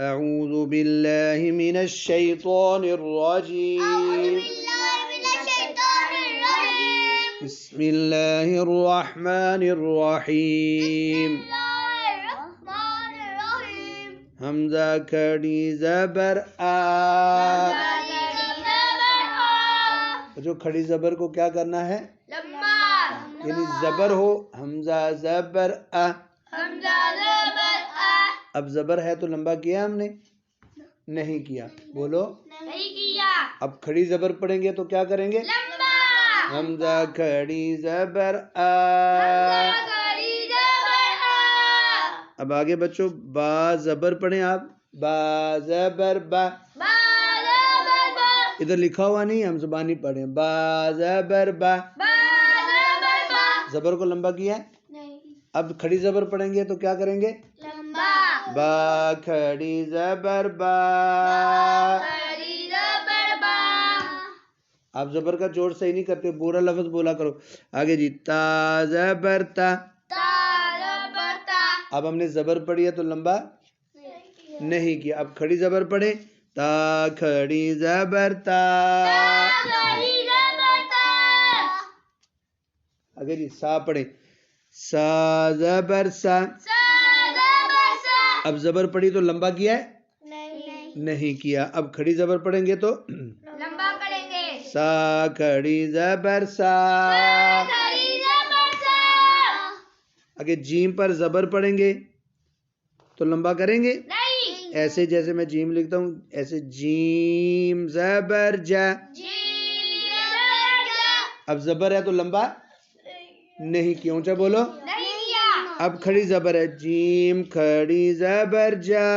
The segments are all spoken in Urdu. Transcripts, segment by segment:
اعوذ باللہ من الشیطان الرجیم بسم اللہ الرحمن الرحیم حمزہ کھڑی زبر آ. جو کھڑی زبر کو کیا کرنا ہے؟ یعنی زبر ہو حمزہ زبر آ. اب زبر ہے تو لمبا کیا ہم نے؟ نہیں کیا. بولو. نہیں کیا. اب کھڑی زبر پڑھیں گے تو کیا کریں گے؟ لمبا. حمزہ کھڑی زبر آ. اب آگے بچوں با زبر پڑھیں آپ. با زبر با. ادھر لکھا ہوا نہیں، ہم زبانی پڑھیں. با زبر با. زبر کو لمبا کیا ہے؟ اب کھڑی زبر پڑھیں گے تو کیا کریں گے؟ با کھڑی زبر با. آپ زبر کا جوڑ صحیح نہیں کرتے، پورا لفظ بولا کرو. آگے جی تا زبر تا. اب ہم نے زبر پڑھی ہے تو لمبا نہیں کیا. اب کھڑی زبر پڑھیں. تا کھڑی زبر تا. آگے جی سا پڑھیں. سا زبر سا. اب زبر پڑھی تو لمبا کیا ہے؟ نہیں کیا. اب کھڑی زبر پڑھیں گے تو لمبا کریں گے. سا کھڑی زبر سا. آگے جیم پر زبر پڑھیں گے تو لمبا کریں گے؟ ایسے جیسے میں جیم لکھتا ہوں ایسے جیم زبر جا. اب زبر ہے تو لمبا نہیں کیا. اونچا بولو. اب کھڑی زبر ہے. جیم کھڑی زبر جا.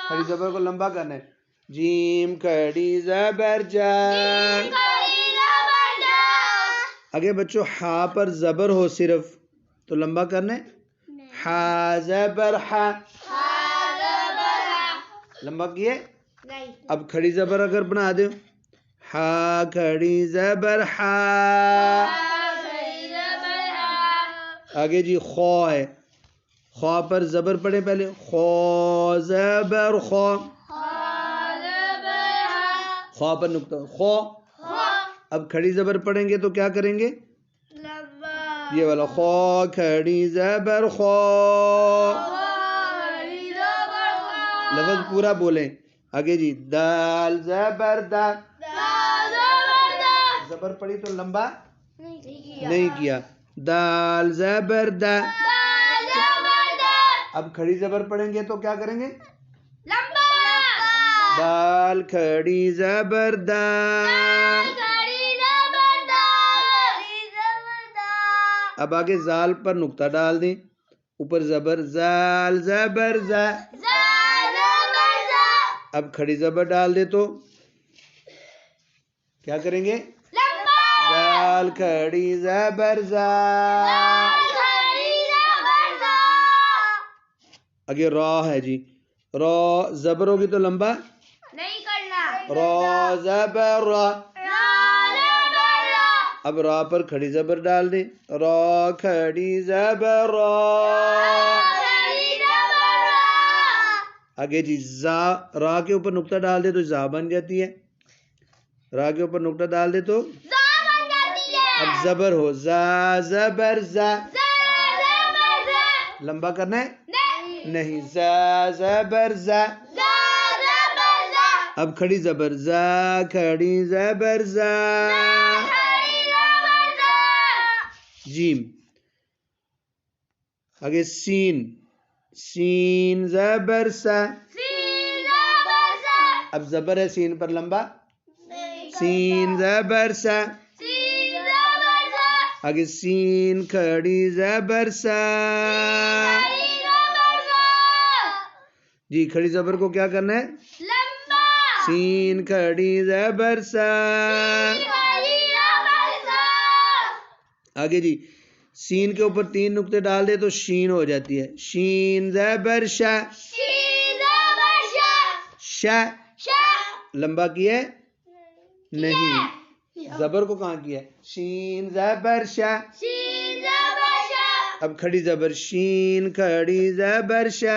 کھڑی زبر کو لمبا کرنا ہے. جیم کھڑی زبر جا. آگے بچوں ہا پر زبر ہو صرف تو لمبا کرنا ہے. ہا زبر ہا. لمبا کیے. اب کھڑی زبر اگر بنا دو. ہا کھڑی زبر ہا. آگے جی خو ہے. خو پر زبر پڑھیں پہلے. خو زبر خو. خو پر نقطہ خو. اب کھڑی زبر پڑھیں گے تو کیا کریں گے؟ یہ والا خو کھڑی زبر خو. لفظ پورا بولیں. آگے جی دال زبر دا. زبر پڑھی تو لمبا نہیں کیا. دال زبر دا. اب کھڑی زبر پڑھیں گے تو کیا کریں گے؟ دال کھڑی زبر دا. اب آگے زال پر نقطہ ڈال دیں. اوپر زبر زال زبر زا. اب کھڑی زبر ڈال دے تو کیا کریں گے؟ زال کھڑی زبر زا. آگے را ہے جی. را زبر ہوگی تو لمبا نہیں کرنا. را زبر را. اب را پر کھڑی زبر ڈال دیں. را کھڑی زبر را. آگے جی زا. را کے اوپر نقطہ ڈال دے تو زا بن جاتی ہے. را کے اوپر نقطہ ڈال دے تو اب زبر ہو. زا زبر زا. لمبا کرنا ہے؟ نہیں. زا زبر زا. اب کھڑی زبر. زا کھڑی زبر زا. جیم. آگے سین. سین زبر سا. اب زبر ہے سین پر لمبا. سین زبر سا. آگے سین کھڑی زبر سا. جی کھڑی زبر کو کیا کرنا ہے؟ سین کھڑی زبر سا. آگے جی سین کے اوپر 3 نقطے ڈال دے تو شین ہو جاتی ہے. شین زبر شا. شا. لمبا کیا ہے؟ نہیں. زبر کو کہاں کیا ہے؟ شین زبر شا. اب کھڑی زبر شین کھڑی زبر شا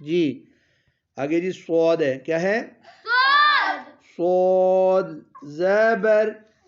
جی آگے جی صاد ہے کیا ہے صاد صاد زبر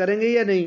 کریں گے یا نہیں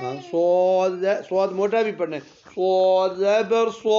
ہاں صاد موٹا بھی پڑھنا ہے صاد زبر صو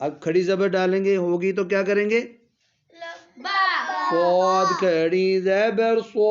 اب کھڑی زبر ڈالیں گے ہوگی تو کیا کریں گے با صاد کھڑی زبر صو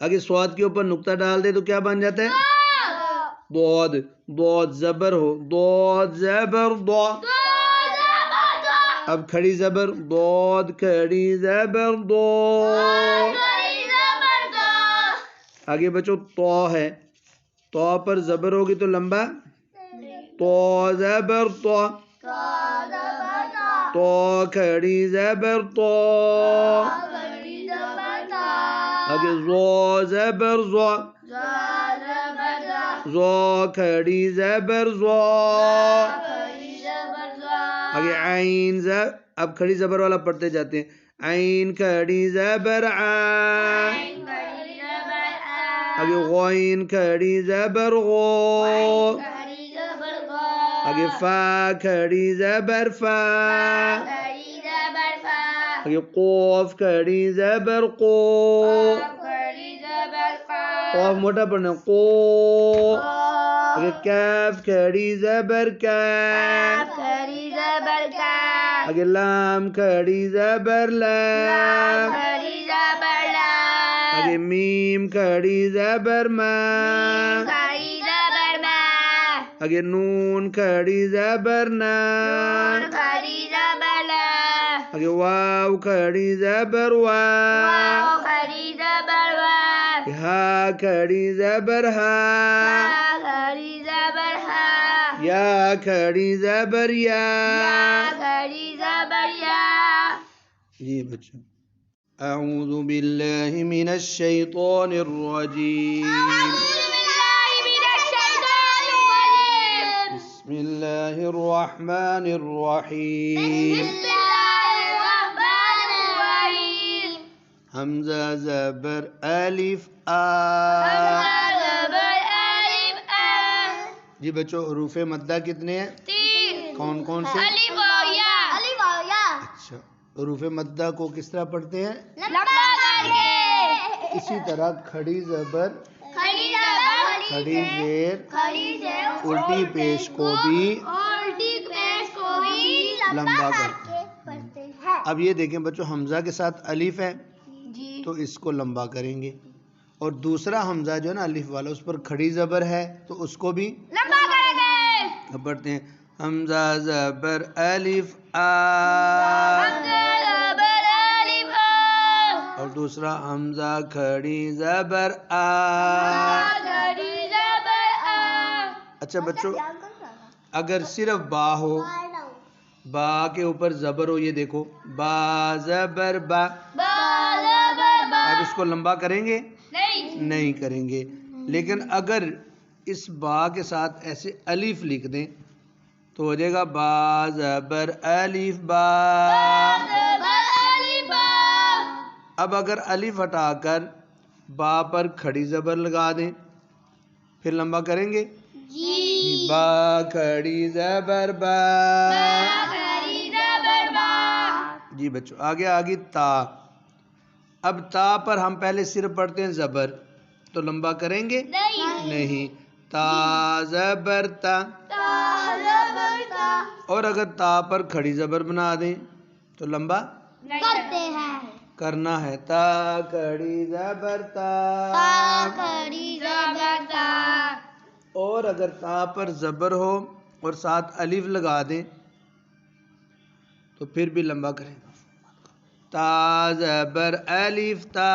آگے صاد کے اوپر نقطہ ڈال دے تو کیا بن جاتا ہے ضاد ضاد زبر ہو ضاد زبر ضا اب کھڑی زبر ضاد کھڑی زبر ضا آگے بچو تو ہے تو پر زبر ہوگی تو لمبا تو زبر تو تو کھڑی زبر تو آگے زو زبر زو زو کھڑی زبر زو آگے عین اب کھڑی زبر والا پڑھتے جاتے ہیں عین کھڑی زبر آ آگے غین کھڑی زبر غو آگے فا کھڑی زبر فا آگے قوف کھڑی زبر قو قوف موٹا پڑھنا ہے قو آگے کاف کھڑی زبر کا آگے لام کھڑی زبر لام آگے میم کھڑی زبر ما آگے نون کھڑی زبر نا آگے واو کھڑی زبر وا ہا کھڑی زبر ہا یا کھڑی زبر یا جی بچوں اعوذ باللہ من الشیطان الرجیم بسم اللہ الرحمن الرحیم حمزہ زبر الف آ جی بچوں حروف مدہ کتنے ہیں کون کون سے اچھا حروف مدہ کو کس طرح پڑھتے ہیں اسی طرح کھڑی زبر کھڑی زیر الٹی پیش کو بھی لمبا کرتے ہیں اب یہ دیکھیں بچوں حمزہ کے ساتھ الف ہے تو اس کو لمبا کریں گے اور دوسرا حمزہ جو ہے نا الف والا اس پر کھڑی زبر ہے تو اس کو بھی پڑھتے ہیں حمزہ زبر الف آ اور دوسرا حمزہ کھڑی زبر آ اچھا بچوں اگر صرف با ہو با کے اوپر زبر ہو یہ دیکھو با زبر با اب اس کو لمبا کریں گے نہیں کریں گے لیکن اگر اس با کے ساتھ ایسے الف لکھ دیں تو ہو جائے گا با زبر الف با اب اگر الف ہٹا کر با پر کھڑی زبر لگا دیں پھر لمبا کریں گے با کھڑی زبر با جی بچوں آگے آگے تا اب تا پر ہم پہلے صرف پڑھتے ہیں زبر تو لمبا کریں گے نہیں تا زبر تا اور اگر تا پر کھڑی زبر بنا دیں تو لمبا کرنا ہے تا کھڑی زبر تا اور اگر تا پر زبر ہو اور ساتھ الف لگا دیں تو پھر بھی لمبا کریں گے تا زبر الف تا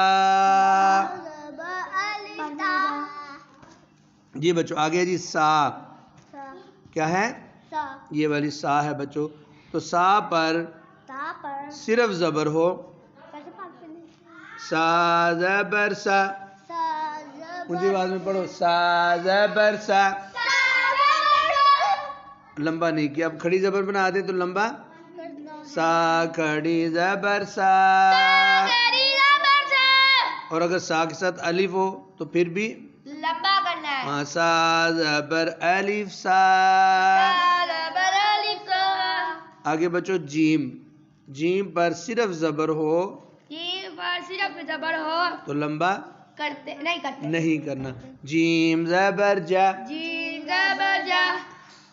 جی بچوں آگے جی سا کیا ہے یہ والی سا ہے بچوں تو سا پر صرف زبر ہو سا زبر سا اونچی آواز میں پڑھو سا زبر سا لمبا نہیں کیا اب کھڑی زبر بنا دیں تو لمبا سا کھڑی زبر سا. کھڑی زبر سا. اور اگر سا کے ساتھ الف ہو تو پھر بھی لمبا کرنا ہے. ہاں سا زبر الف سا. زبر الف سا. آگے بچو جیم. جیم پر صرف زبر ہو جیم پر صرف زبر ہو تو لمبا کرتے نہیں کرتے. نہیں کرنا. جیم زبر جا. جیم زبر جا.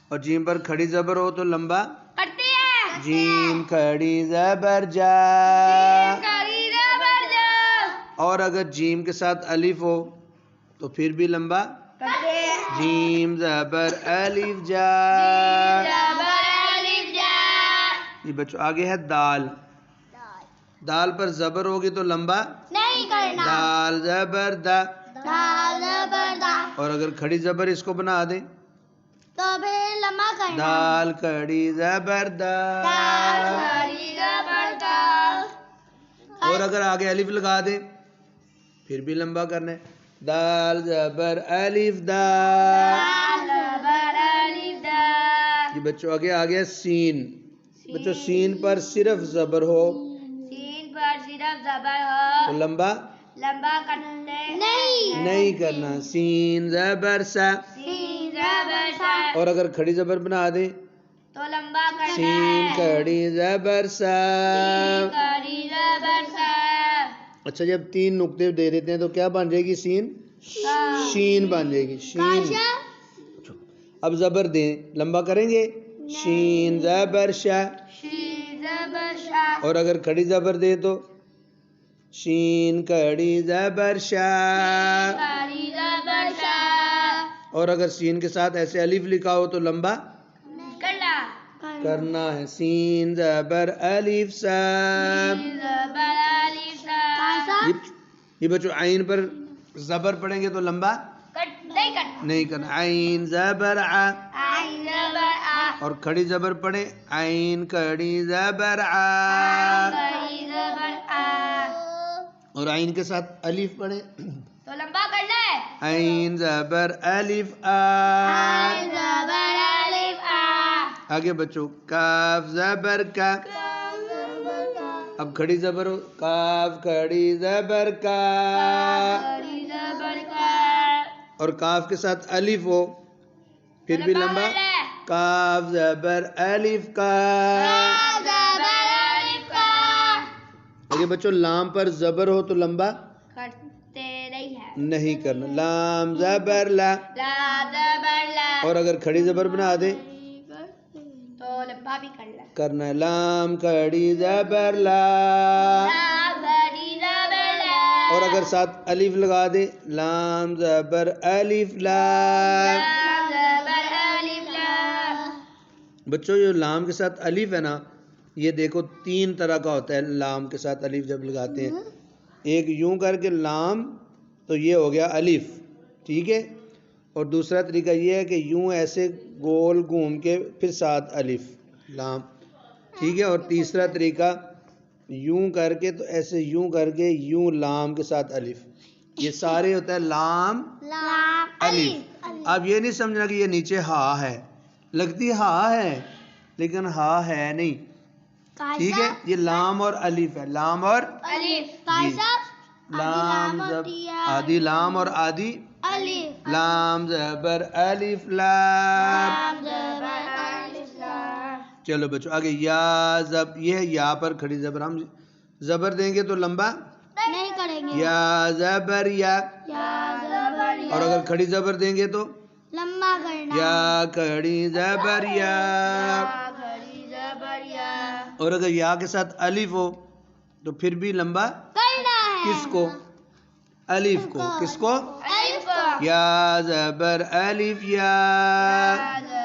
اور جیم پر کھڑی زبر ہو تو لمبا. کرتے ہیں. جیم کھڑی زبر جا. کھڑی زبر جا. اور اگر جیم کے ساتھ الف ہو تو پھر بھی لمبا. کرتے ہیں. جیم زبر الف جا. زبر الف جا. یہ بچوں آگے ہے دال. دال پر زبر ہوگی تو لمبا. نہیں کرنا. دال زبر دا. دال زبر دا. اور اگر کھڑی زبر اس کو بنا دیں تو پھر لمبا کرنا. دال کھڑی زبر دا. کھڑی زبر دا. اور اگر آگے الف لگا دیں پھر بھی لمبا کرنا ہے. دال زبر الف دا. زبر الف دا. یہ بچوں آگے ہے سین. بچوں سین پر صرف زبر ہو سین پر صرف زبر تو ہو لمبا لمبا کرتے نہیں کرنا. سین زبر سا. سین زبر سا. اور اگر کھڑی زبر بنا دیں تو لمبا کرنا سین ہے. کھڑی زبر سا. کھڑی زبر سا. اچھا جب 3 نقطے دے دیتے ہیں تو کیا بن جائے گی؟ سین شین بن جائے گی. شین. اب زبر دیں لمبا کریں گے. شین زبر شا. شین زبر شا. اور اگر کھڑی زبر دے تو شین کھڑی زبر شا. کھڑی زبر شا. اور اگر سین کے ساتھ ایسے الف لکھا ہو تو لمبا کرنا. کرنا ہے. سین زبر الف سا. شین زبر الف سا. یہ بچوں عین پر زبر پڑھیں گے تو لمبا نہیں کرنا. نہیں کرنا. عین زبر ع. عین زبر آ. اور کھڑی زبر پڑھیں عین کھڑی زبر ع. کھڑی زبر آ. اور عین کے ساتھ الف پڑھیں تو لمبا کرنا ہے. عین زبر الف آ. عین زبر الف آ. آگے بچوں کاف زبر کا. اب کھڑی زبر ہو کاف کھڑی زبر کا. کھڑی زبر کا. اور کاف کے ساتھ الف ہو پھر بھی لمبا. کاف زبر الف کا. زبر الف کا. آگے بچوں لام پر زبر ہو تو لمبا کرتے نہیں ہے. نہیں کرنا. لام زبر لا. لا زبر لا. اور اگر کھڑی زبر بنا دے تو لمبا بھی کرنا. کرنا ہے. لام کھڑی زبر لا. لا کھڑی زبر لا. اور اگر ساتھ الف لگا دے لام زبر الف لا. لا زبر الف لا. بچوں یہ لام کے ساتھ الف ہے نا یہ دیکھو 3 طرح کا ہوتا ہے. لام کے ساتھ الف جب لگاتے ہیں ایک یوں کر کے لام تو یہ ہو گیا الف ٹھیک ہے. اور دوسرا طریقہ یہ ہے کہ یوں ایسے گول گھوم کے پھر ساتھ الف لام ٹھیک ہے. اور تیسرا طریقہ یوں کر کے تو ایسے یوں کر کے یوں لام کے ساتھ الف. یہ سارے ہوتا ہے لام لام الف. اب یہ نہیں سمجھنا کہ یہ نیچے ہا ہے. لگتی ہا ہے لیکن ہا ہے نہیں ٹھیک ہے. یہ لام اور الف ہے. لام اور الف. لام آدھی لام اور آدھی الف. لام زبر الف لام. زبر الف لا. چلو بچوں آگے یا زب یہ ہے یا پر کھڑی زبر. ہم زبر دیں گے تو لمبا نہیں کریں گے. یا زبر یا. یا زبر یا. اور اگر کھڑی زبر دیں گے تو لمبا کرنا. یا کھڑی زبر یا. کھڑی زبر یا. اور اگر یا کے ساتھ الف ہو تو پھر بھی لمبا کرنا ہے. کس کو؟ الف کو. کس کو؟ الف کو. یا زبر الف یا. یا